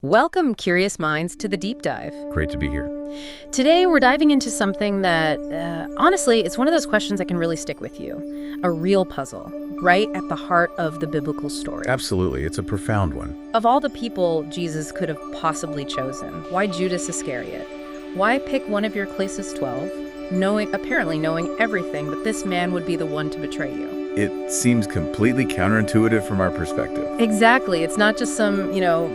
Welcome, curious minds, to the deep dive. Great to be here. Today, we're diving into something that, honestly, it's one of those questions that can really stick with you. A real puzzle, right at the heart of the biblical story. Absolutely. It's a profound one. Of all the people Jesus could have possibly chosen, why Judas Iscariot? Why pick one of your closest 12, apparently knowing everything that this man would be the one to betray you? It seems completely counterintuitive from our perspective. Exactly. It's not just some,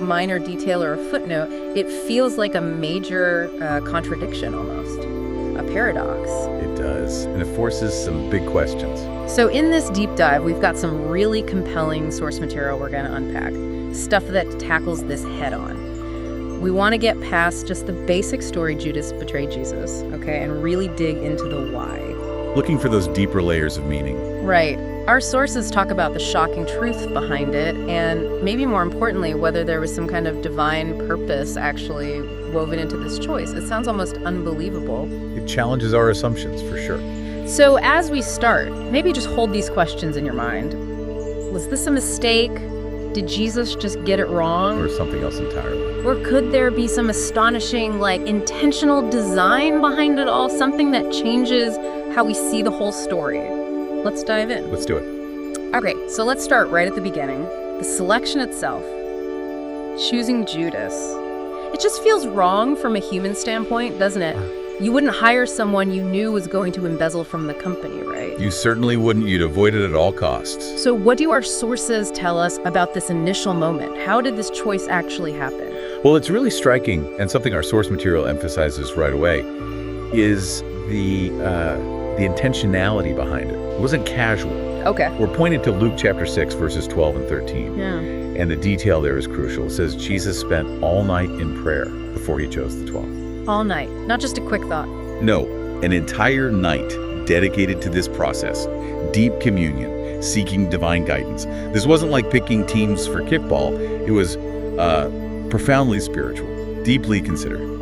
minor detail or a footnote. It feels like a major contradiction almost, a paradox. It does, and it forces some big questions. So in this deep dive, we've got some really compelling source material we're going to unpack, stuff that tackles this head on. We want to get past just the basic story Judas betrayed Jesus, okay, and really dig into the why. Looking for those deeper layers of meaning. Right. Our sources talk about the shocking truth behind it, and maybe more importantly, whether there was some kind of divine purpose actually woven into this choice. It sounds almost unbelievable. It challenges our assumptions, for sure. So as we start, maybe just hold these questions in your mind. Was this a mistake? Did Jesus just get it wrong? Or something else entirely. Or could there be some astonishing, intentional design behind it all? Something that changes how we see the whole story. Let's dive in. Let's do it. Okay, so let's start right at the beginning. The selection itself. Choosing Judas. It just feels wrong from a human standpoint, doesn't it? You wouldn't hire someone you knew was going to embezzle from the company, right? You certainly wouldn't. You'd avoid it at all costs. So what do our sources tell us about this initial moment? How did this choice actually happen? Well, it's really striking, and something our source material emphasizes right away, is the intentionality behind it. It wasn't casual. Okay. We're pointing to Luke chapter 6, verses 12 and 13. Yeah. And the detail there is crucial. It says Jesus spent all night in prayer before he chose the 12. All night, not just a quick thought. No, an entire night dedicated to this process. Deep communion, seeking divine guidance. This wasn't like picking teams for kickball. It was profoundly spiritual, deeply considered.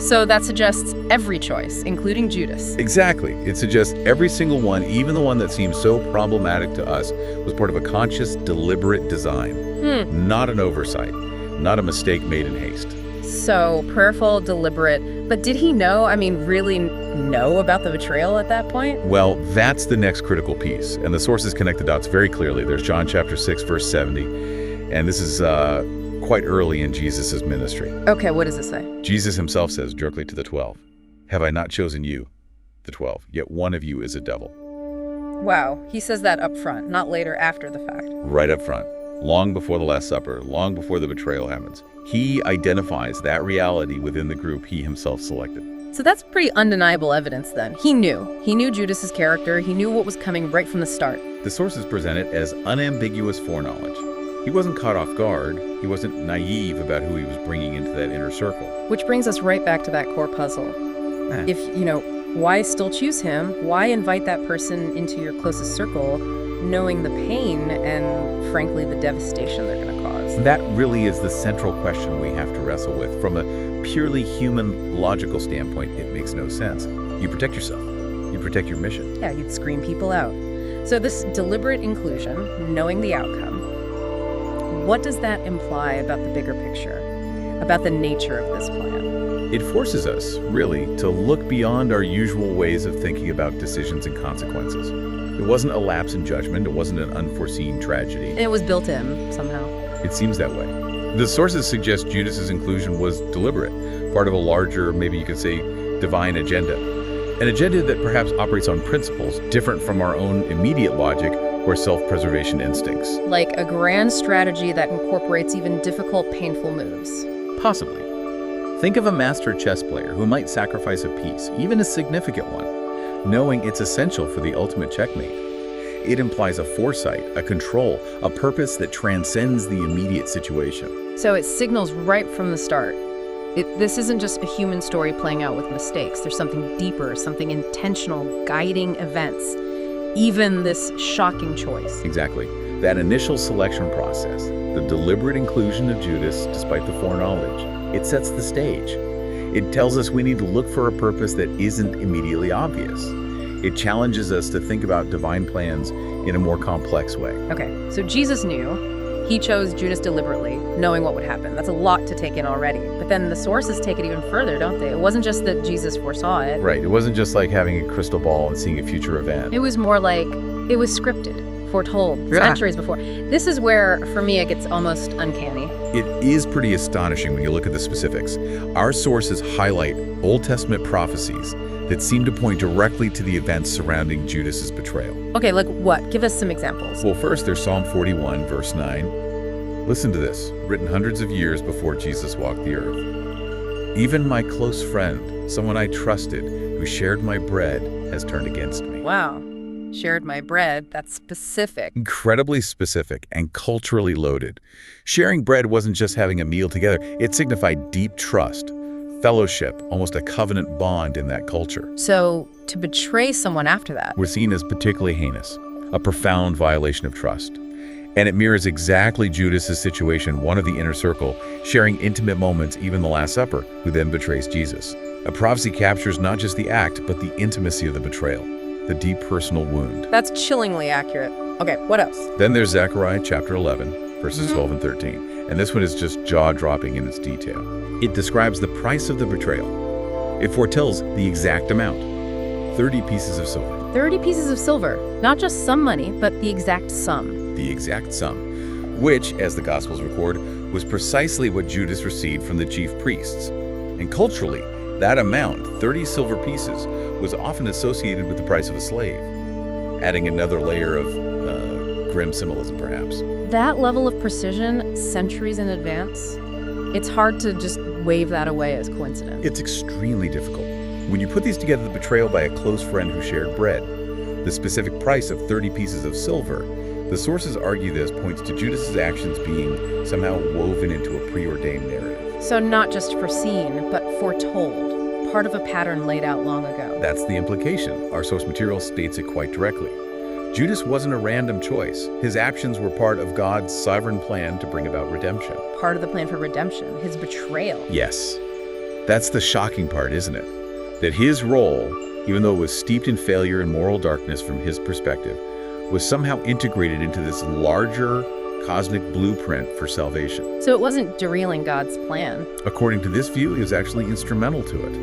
So that suggests every choice, including Judas. Exactly. It suggests every single one, even the one that seems so problematic to us, was part of a conscious, deliberate design. Not an oversight, not a mistake made in haste. So prayerful, deliberate. But did he really know about the betrayal at that point? Well, that's the next critical piece. And the sources connect the dots very clearly. There's John chapter 6, verse 70. And this is quite early in Jesus' ministry. Okay, what does it say? Jesus himself says directly to the 12, "Have I not chosen you, the 12, yet one of you is a devil." Wow, he says that up front, not later after the fact. Right up front, long before the Last Supper, long before the betrayal happens. He identifies that reality within the group he himself selected. So that's pretty undeniable evidence then. He knew. He knew Judas's character. He knew what was coming right from the start. The sources present it as unambiguous foreknowledge. He wasn't caught off guard. He wasn't naive about who he was bringing into that inner circle. Which brings us right back to that core puzzle. If, why still choose him? Why invite that person into your closest circle, knowing the pain and, frankly, the devastation they're going to cause? That really is the central question we have to wrestle with. From a purely human, logical standpoint, it makes no sense. You protect yourself. You protect your mission. Yeah, you'd screen people out. So this deliberate inclusion, knowing the outcome, what does that imply about the bigger picture, about the nature of this plan? It forces us, really, to look beyond our usual ways of thinking about decisions and consequences. It wasn't a lapse in judgment. It wasn't an unforeseen tragedy. And it was built in, somehow. It seems that way. The sources suggest Judas's inclusion was deliberate, part of a larger, maybe you could say, divine agenda. An agenda that perhaps operates on principles different from our own immediate logic or self-preservation instincts. Like a grand strategy that incorporates even difficult, painful moves. Possibly. Think of a master chess player who might sacrifice a piece, even a significant one, knowing it's essential for the ultimate checkmate. It implies a foresight, a control, a purpose that transcends the immediate situation. So it signals right from the start. This isn't just a human story playing out with mistakes. There's something deeper, something intentional, guiding events. Even this shocking choice. Exactly. That initial selection process, the deliberate inclusion of Judas despite the foreknowledge, it sets the stage. It tells us we need to look for a purpose that isn't immediately obvious. It challenges us to think about divine plans in a more complex way. Okay, so Jesus knew. He chose Judas deliberately, knowing what would happen. That's a lot to take in already. But then the sources take it even further, don't they? It wasn't just that Jesus foresaw it. Right. It wasn't just like having a crystal ball and seeing a future event. It was more like it was scripted, foretold, centuries before. This is where, for me, it gets almost uncanny. It is pretty astonishing when you look at the specifics. Our sources highlight Old Testament prophecies that seem to point directly to the events surrounding Judas's betrayal. Okay, like what? Give us some examples. Well, first there's Psalm 41, verse 9. Listen to this, written hundreds of years before Jesus walked the earth. Even my close friend, someone I trusted, who shared my bread, has turned against me. Wow. Shared my bread. That's specific. Incredibly specific and culturally loaded. Sharing bread wasn't just having a meal together. It signified deep trust, fellowship, almost a covenant bond in that culture. So to betray someone after that. We're seen as particularly heinous, a profound violation of trust. And it mirrors exactly Judas's situation, one of the inner circle, sharing intimate moments, even the Last Supper, who then betrays Jesus. A prophecy captures not just the act, but the intimacy of the betrayal, the deep personal wound. That's chillingly accurate. Okay, what else? Then there's Zechariah chapter 11, verses 12 and 13. And this one is just jaw-dropping in its detail. It describes the price of the betrayal. It foretells the exact amount, 30 pieces of silver. 30 pieces of silver. Not just some money, but the exact sum. The exact sum, which, as the Gospels record, was precisely what Judas received from the chief priests. And culturally, that amount, 30 silver pieces, was often associated with the price of a slave, adding another layer of grim symbolism, perhaps. That level of precision, centuries in advance, it's hard to just wave that away as coincidence. It's extremely difficult. When you put these together, the betrayal by a close friend who shared bread, the specific price of 30 pieces of silver, the sources argue this points to Judas's actions being somehow woven into a preordained narrative. So not just foreseen, but foretold, part of a pattern laid out long ago. That's the implication. Our source material states it quite directly. Judas wasn't a random choice. His actions were part of God's sovereign plan to bring about redemption. Part of the plan for redemption, his betrayal. Yes. That's the shocking part, isn't it? That his role, even though it was steeped in failure and moral darkness from his perspective, was somehow integrated into this larger cosmic blueprint for salvation. So it wasn't derailing God's plan. According to this view, he was actually instrumental to it.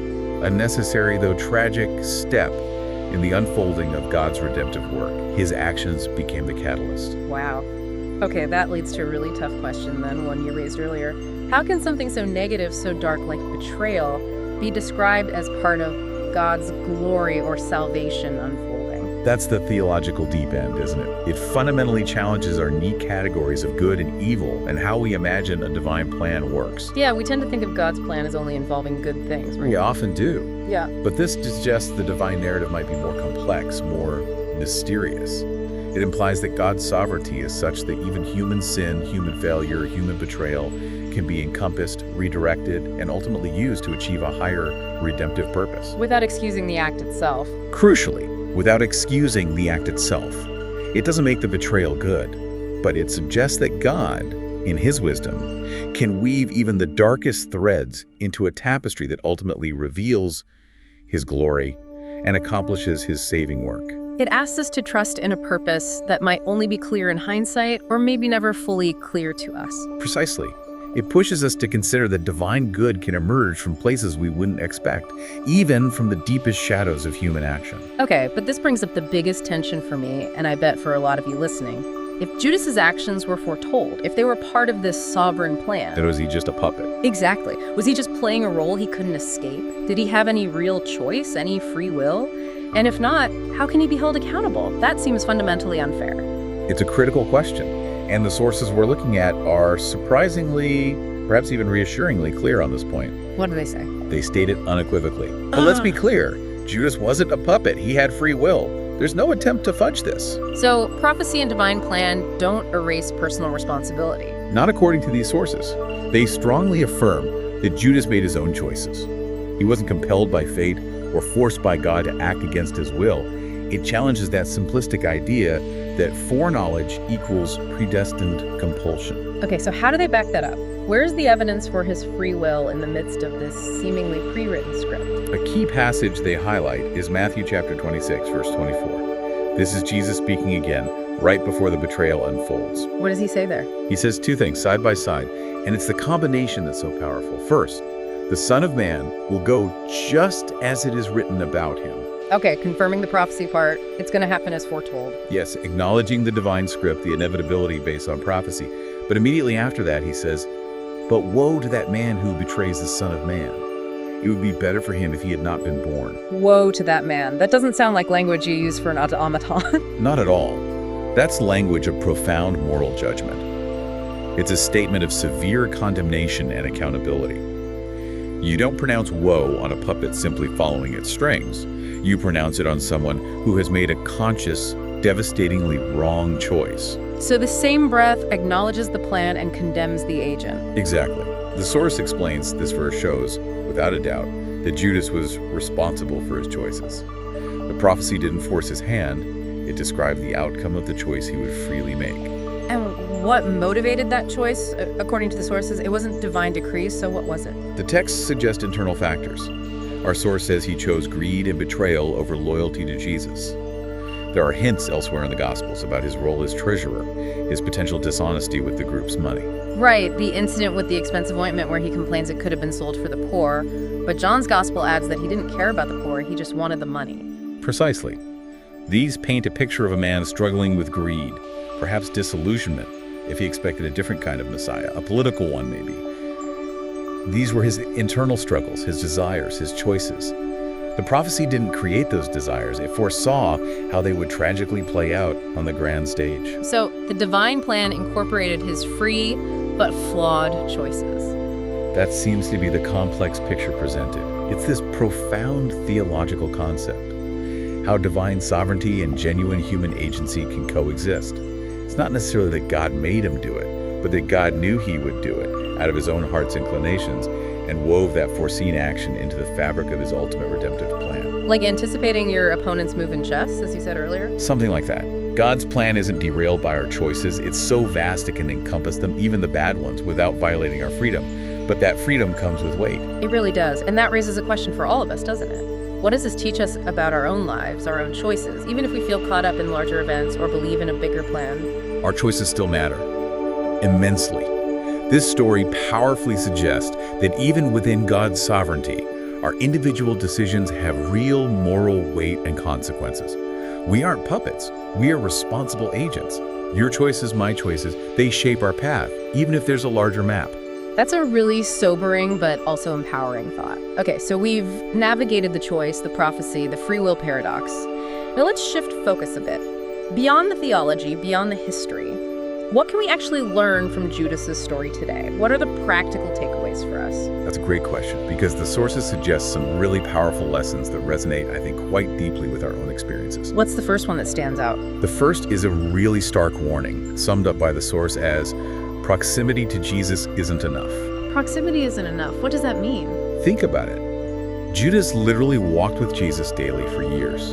A necessary, though tragic, step in the unfolding of God's redemptive work. His actions became the catalyst. Wow. Okay, that leads to a really tough question then, one you raised earlier. How can something so negative, so dark like betrayal, be described as part of God's glory or salvation unfolding? That's the theological deep end, isn't it? It fundamentally challenges our neat categories of good and evil and how we imagine a divine plan works. Yeah, we tend to think of God's plan as only involving good things, right? We often do. Yeah. But this suggests the divine narrative might be more complex, more mysterious. It implies that God's sovereignty is such that even human sin, human failure, human betrayal can be encompassed, redirected, and ultimately used to achieve a higher redemptive purpose. Without excusing the act itself. Crucially, without excusing the act itself. It doesn't make the betrayal good, but it suggests that God, in his wisdom, can weave even the darkest threads into a tapestry that ultimately reveals his glory and accomplishes his saving work. It asks us to trust in a purpose that might only be clear in hindsight or maybe never fully clear to us. Precisely. It pushes us to consider that divine good can emerge from places we wouldn't expect, even from the deepest shadows of human action. Okay, but this brings up the biggest tension for me, and I bet for a lot of you listening. If Judas's actions were foretold, if they were part of this sovereign plan... Then was he just a puppet? Exactly. Was he just playing a role he couldn't escape? Did he have any real choice, any free will? And if not, how can he be held accountable? That seems fundamentally unfair. It's a critical question, and the sources we're looking at are surprisingly, perhaps even reassuringly clear on this point. What do they say? They state it unequivocally. But let's be clear, Judas wasn't a puppet. He had free will. There's no attempt to fudge this. So prophecy and divine plan don't erase personal responsibility. Not according to these sources. They strongly affirm that Judas made his own choices. He wasn't compelled by fate or forced by God to act against his will. It challenges that simplistic idea that foreknowledge equals predestined compulsion. Okay, so how do they back that up? Where's the evidence for his free will in the midst of this seemingly pre-written script? A key passage they highlight is Matthew chapter 26, verse 24. This is Jesus speaking again, right before the betrayal unfolds. What does he say there? He says two things side by side, and it's the combination that's so powerful. First, the Son of Man will go just as it is written about him. Okay, confirming the prophecy part. It's going to happen as foretold. Yes, acknowledging the divine script, the inevitability based on prophecy. But immediately after that, he says, "But woe to that man who betrays the Son of Man. It would be better for him if he had not been born." Woe to that man. That doesn't sound like language you use for an automaton. Not at all. That's language of profound moral judgment. It's a statement of severe condemnation and accountability. You don't pronounce woe on a puppet simply following its strings. You pronounce it on someone who has made a conscious, devastatingly wrong choice. So the same breath acknowledges the plan and condemns the agent. Exactly. The source explains this verse shows, without a doubt, that Judas was responsible for his choices. The prophecy didn't force his hand, it described the outcome of the choice he would freely make. And what motivated that choice? According to the sources, it wasn't divine decree, so what was it? The texts suggest internal factors. Our source says he chose greed and betrayal over loyalty to Jesus. There are hints elsewhere in the Gospels about his role as treasurer, his potential dishonesty with the group's money. Right, the incident with the expensive ointment where he complains it could have been sold for the poor, but John's Gospel adds that he didn't care about the poor, he just wanted the money. Precisely. These paint a picture of a man struggling with greed, perhaps disillusionment, if he expected a different kind of Messiah, a political one maybe. These were his internal struggles, his desires, his choices. The prophecy didn't create those desires, it foresaw how they would tragically play out on the grand stage. So the divine plan incorporated his free but flawed choices. That seems to be the complex picture presented. It's this profound theological concept, how divine sovereignty and genuine human agency can coexist. It's not necessarily that God made him do it, but that God knew he would do it out of his own heart's inclinations and wove that foreseen action into the fabric of his ultimate redemptive plan. Like anticipating your opponent's move in chess, as you said earlier? Something like that. God's plan isn't derailed by our choices. It's so vast it can encompass them, even the bad ones, without violating our freedom. But that freedom comes with weight. It really does. And that raises a question for all of us, doesn't it? What does this teach us about our own lives, our own choices, even if we feel caught up in larger events or believe in a bigger plan? Our choices still matter. Immensely. This story powerfully suggests that even within God's sovereignty, our individual decisions have real moral weight and consequences. We aren't puppets. We are responsible agents. Your choices, my choices, they shape our path, even if there's a larger map. That's a really sobering but also empowering thought. Okay, so we've navigated the choice, the prophecy, the free will paradox. Now let's shift focus a bit. Beyond the theology, beyond the history, what can we actually learn from Judas's story today? What are the practical takeaways for us? That's a great question, because the sources suggest some really powerful lessons that resonate, I think, quite deeply with our own experiences. What's the first one that stands out? The first is a really stark warning, summed up by the source as, proximity to Jesus isn't enough. Proximity isn't enough. What does that mean? Think about it. Judas literally walked with Jesus daily for years.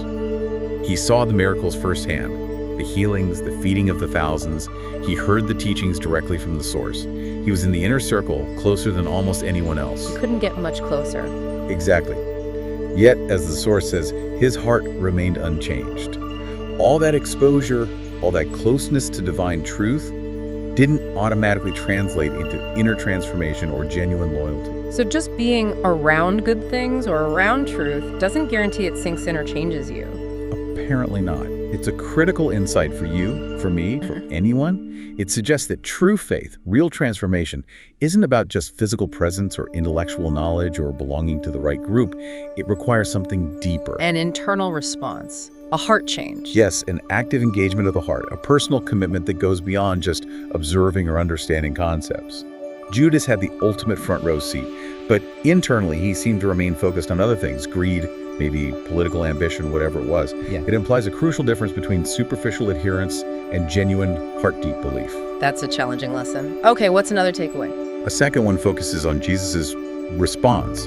He saw the miracles firsthand, the healings, the feeding of the thousands. He heard the teachings directly from the source. He was in the inner circle, closer than almost anyone else. You couldn't get much closer. Exactly. Yet, as the source says, his heart remained unchanged. All that exposure, all that closeness to divine truth, didn't automatically translate into inner transformation or genuine loyalty. So just being around good things or around truth doesn't guarantee it sinks in or changes you. Apparently not. It's a critical insight for you, for me, for anyone. It suggests that true faith, real transformation, isn't about just physical presence or intellectual knowledge or belonging to the right group. It requires something deeper. An internal response, a heart change. Yes, an active engagement of the heart, a personal commitment that goes beyond just observing or understanding concepts. Judas had the ultimate front row seat, but internally he seemed to remain focused on other things, greed, maybe political ambition, whatever it was. Yeah. It implies a crucial difference between superficial adherence and genuine, heart-deep belief. That's a challenging lesson. Okay, what's another takeaway? A second one focuses on Jesus' response,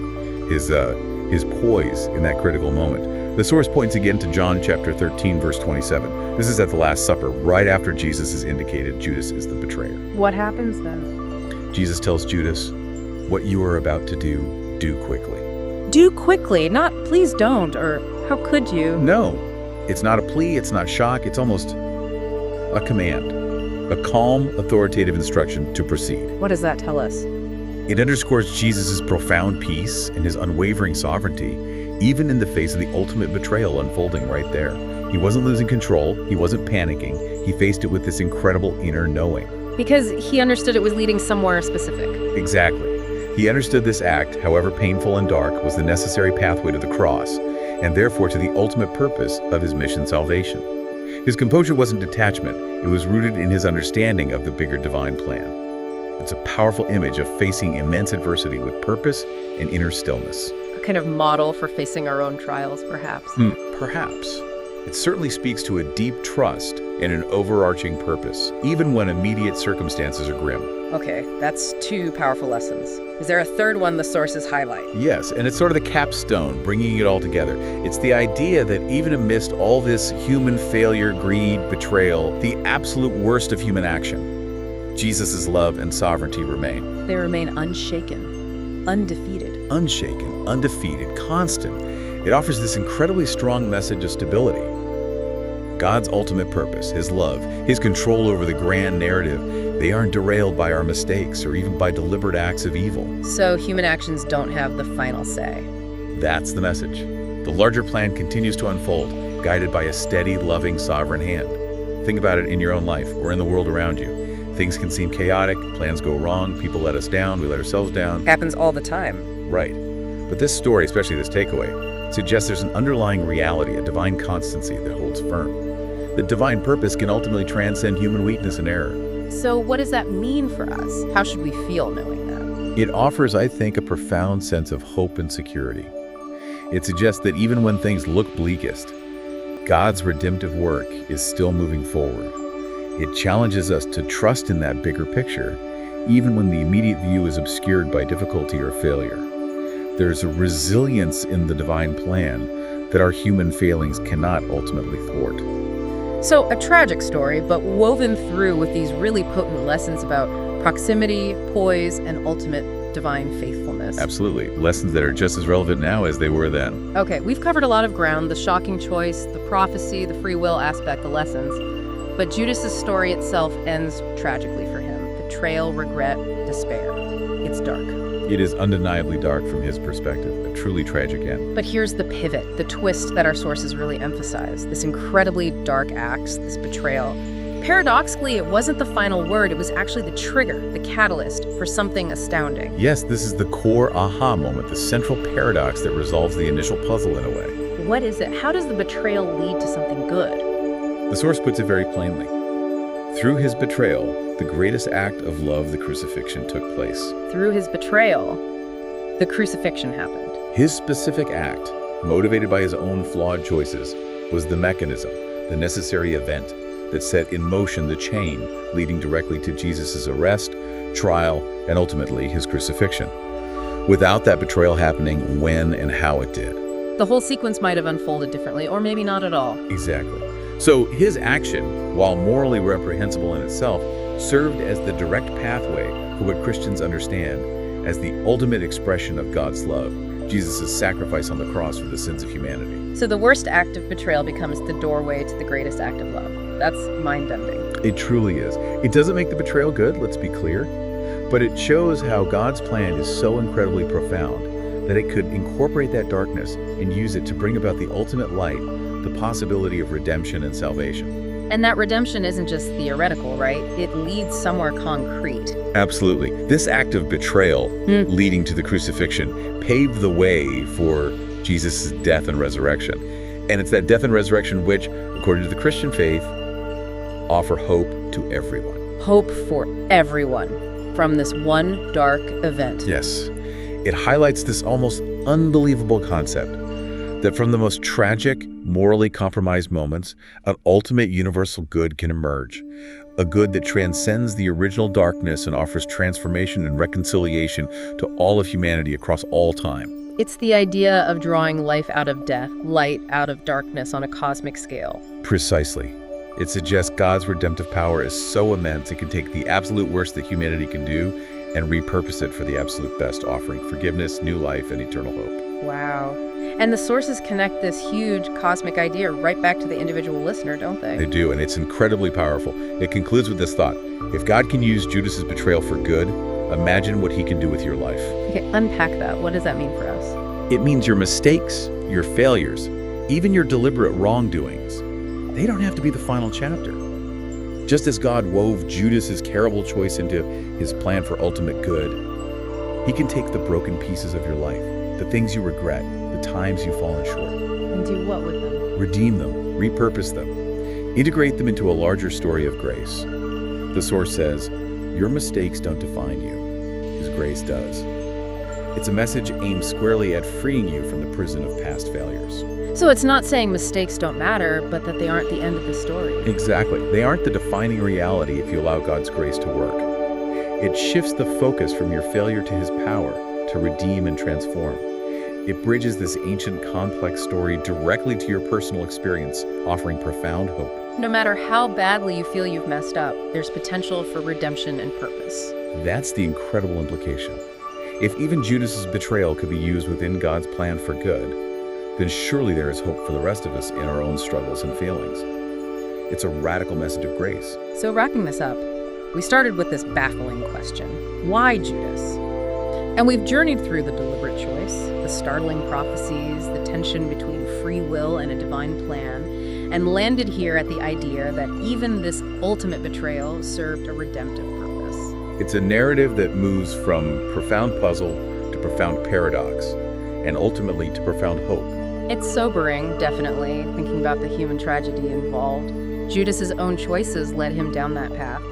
his poise in that critical moment. The source points again to John chapter 13, verse 27. This is at the Last Supper, right after Jesus is indicated Judas is the betrayer. What happens then? Jesus tells Judas, "What you are about to do quickly." Do quickly, not please don't, or how could you? No, it's not a plea, it's not shock, it's almost a command, a calm, authoritative instruction to proceed. What does that tell us? It underscores Jesus' profound peace and his unwavering sovereignty, even in the face of the ultimate betrayal unfolding right there. He wasn't losing control, he wasn't panicking, he faced it with this incredible inner knowing. Because he understood it was leading somewhere specific. Exactly. He understood this act, however painful and dark, was the necessary pathway to the cross, and therefore to the ultimate purpose of his mission, salvation. His composure wasn't detachment, it was rooted in his understanding of the bigger divine plan. It's a powerful image of facing immense adversity with purpose and inner stillness. A kind of model for facing our own trials, perhaps. Perhaps. It certainly speaks to a deep trust in an overarching purpose, even when immediate circumstances are grim. Okay, that's two powerful lessons. Is there a third one the sources highlight? Yes, and it's sort of the capstone, bringing it all together. It's the idea that even amidst all this human failure, greed, betrayal, the absolute worst of human action, Jesus' love and sovereignty remain. They remain unshaken, undefeated. Unshaken, undefeated, constant. It offers this incredibly strong message of stability. God's ultimate purpose, his love, his control over the grand narrative, they aren't derailed by our mistakes or even by deliberate acts of evil. So human actions don't have the final say. That's the message. The larger plan continues to unfold, guided by a steady, loving, sovereign hand. Think about it in your own life or in the world around you. Things can seem chaotic, plans go wrong, people let us down, we let ourselves down. Happens all the time. Right. But this story, especially this takeaway, suggests there's an underlying reality, a divine constancy that holds firm. The divine purpose can ultimately transcend human weakness and error. So what does that mean for us? How should we feel knowing that? It offers, I think, a profound sense of hope and security. It suggests that even when things look bleakest, God's redemptive work is still moving forward. It challenges us to trust in that bigger picture, even when the immediate view is obscured by difficulty or failure. There's a resilience in the divine plan that our human failings cannot ultimately thwart. So a tragic story, but woven through with these really potent lessons about proximity, poise, and ultimate divine faithfulness. Absolutely. Lessons that are just as relevant now as they were then. Okay, we've covered a lot of ground, the shocking choice, the prophecy, the free will aspect, the lessons. But Judas's story itself ends tragically for him. Betrayal, regret, despair. It's dark. It is undeniably dark from his perspective, a truly tragic end. But here's the pivot, the twist that our sources really emphasize. This incredibly dark act, this betrayal. Paradoxically, it wasn't the final word, it was actually the trigger, the catalyst for something astounding. Yes, this is the core aha moment, the central paradox that resolves the initial puzzle in a way. What is it? How does the betrayal lead to something good? The source puts it very plainly. Through his betrayal, the greatest act of love, the crucifixion, took place. Through his betrayal, the crucifixion happened. His specific act, motivated by his own flawed choices, was the mechanism, the necessary event that set in motion the chain leading directly to Jesus' arrest, trial, and ultimately his crucifixion. Without that betrayal happening, when and how it did. The whole sequence might have unfolded differently, or maybe not at all. Exactly. So his action, while morally reprehensible in itself, served as the direct pathway for what Christians understand as the ultimate expression of God's love, Jesus' sacrifice on the cross for the sins of humanity. So the worst act of betrayal becomes the doorway to the greatest act of love. That's mind-bending. It truly is. It doesn't make the betrayal good, let's be clear, but it shows how God's plan is so incredibly profound that it could incorporate that darkness and use it to bring about the ultimate light, the possibility of redemption and salvation. And that redemption isn't just theoretical, right? It leads somewhere concrete. Absolutely. This act of betrayal leading to the crucifixion paved the way for Jesus' death and resurrection. And it's that death and resurrection which, according to the Christian faith, offer hope to everyone. Hope for everyone from this one dark event. Yes. It highlights this almost unbelievable concept that from the most tragic, morally compromised moments, an ultimate universal good can emerge. A good that transcends the original darkness and offers transformation and reconciliation to all of humanity across all time. It's the idea of drawing life out of death, light out of darkness on a cosmic scale. Precisely. It suggests God's redemptive power is so immense it can take the absolute worst that humanity can do and repurpose it for the absolute best, offering forgiveness, new life, and eternal hope. Wow. And the sources connect this huge cosmic idea right back to the individual listener, don't they? They do, and it's incredibly powerful. It concludes with this thought: if God can use Judas's betrayal for good, imagine what he can do with your life. Okay, unpack that. What does that mean for us? It means your mistakes, your failures, even your deliberate wrongdoings, they don't have to be the final chapter. Just as God wove Judas's terrible choice into his plan for ultimate good, he can take the broken pieces of your life, the things you regret, the times you've fallen short. And do what with them? Redeem them, repurpose them, integrate them into a larger story of grace. The source says, your mistakes don't define you. His grace does. It's a message aimed squarely at freeing you from the prison of past failures. So it's not saying mistakes don't matter, but that they aren't the end of the story. Exactly. They aren't the defining reality if you allow God's grace to work. It shifts the focus from your failure to his power to redeem and transform. It bridges this ancient, complex story directly to your personal experience, offering profound hope. No matter how badly you feel you've messed up, there's potential for redemption and purpose. That's the incredible implication. If even Judas's betrayal could be used within God's plan for good, then surely there is hope for the rest of us in our own struggles and failings. It's a radical message of grace. So wrapping this up, we started with this baffling question: why Judas? And we've journeyed through the deliberate choice, the startling prophecies, the tension between free will and a divine plan, and landed here at the idea that even this ultimate betrayal served a redemptive purpose. It's a narrative that moves from profound puzzle to profound paradox, and ultimately to profound hope. It's sobering, definitely, thinking about the human tragedy involved. Judas's own choices led him down that path.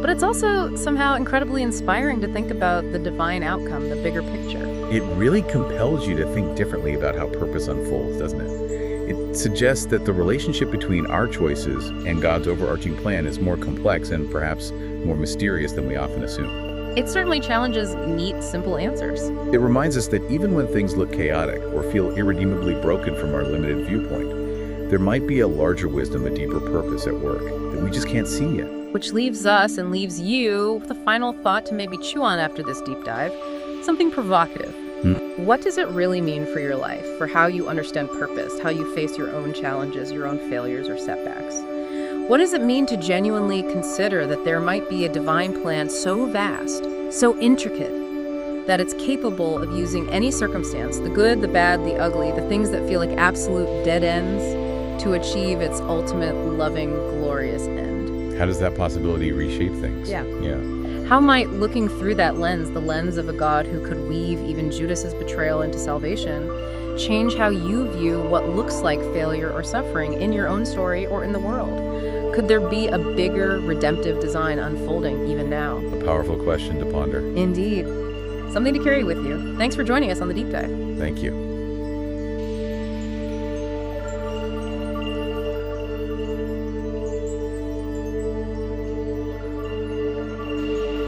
But it's also somehow incredibly inspiring to think about the divine outcome, the bigger picture. It really compels you to think differently about how purpose unfolds, doesn't it? It suggests that the relationship between our choices and God's overarching plan is more complex and perhaps more mysterious than we often assume. It certainly challenges neat, simple answers. It reminds us that even when things look chaotic or feel irredeemably broken from our limited viewpoint, there might be a larger wisdom, a deeper purpose at work that we just can't see yet. Which leaves us and leaves you with a final thought to maybe chew on after this deep dive, something provocative. What does it really mean for your life, for how you understand purpose, how you face your own challenges, your own failures or setbacks? What does it mean to genuinely consider that there might be a divine plan so vast, so intricate, that it's capable of using any circumstance, the good, the bad, the ugly, the things that feel like absolute dead ends, to achieve its ultimate, loving, glorious end? How does that possibility reshape things? Yeah. Yeah. How might looking through that lens, the lens of a God who could weave even Judas's betrayal into salvation, change how you view what looks like failure or suffering in your own story or in the world? Could there be a bigger redemptive design unfolding even now? A powerful question to ponder. Indeed. Something to carry with you. Thanks for joining us on the Deep Dive. Thank you.